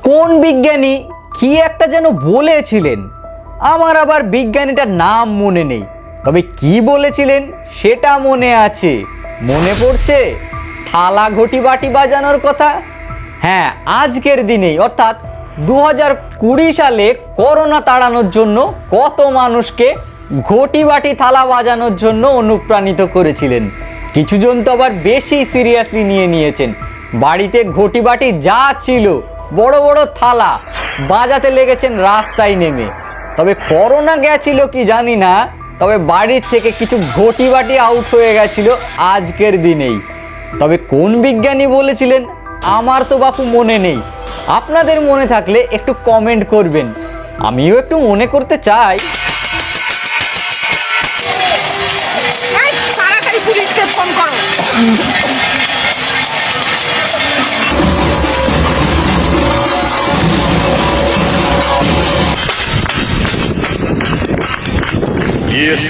কোন বিজ্ঞানী কি একটা যেন বলেছিলেন, আমার আবার বিজ্ঞানীটার নাম মনে নেই, তবে কি বলেছিলেন সেটা মনে আছে। মনে পড়ছে থালা ঘটি বাটি বাজানোর কথা। হ্যাঁ, আজকের দিনেই অর্থাৎ 2020 সালে করোনা তাড়ানোর জন্য কত মানুষকে ঘটি বাটি থালা বাজানোর জন্য অনুপ্রাণিত করেছিলেন। কিছুজন তো আবার বেশি সিরিয়াসলি নিয়েছেন, বাড়িতে ঘটি বাটি যা ছিল বড় বড় থালা বাজাতে লেগেছেন রাস্তায় নেমে। তবে করোনা গেছিল কি জানি না, তবে বাড়ির থেকে কিছু ঘটি বাটি আউট হয়ে গেছিল আজকের দিনেই। তবে কোন বিজ্ঞানী বলেছিলেন আমার তো বাপু মনে নেই, আপনাদের মনে থাকলে একটু কমেন্ট করবেন, আমিও একটু মনে করতে চাই। তাড়াতাড়ি পুলিশকে ফোন করো। Yes.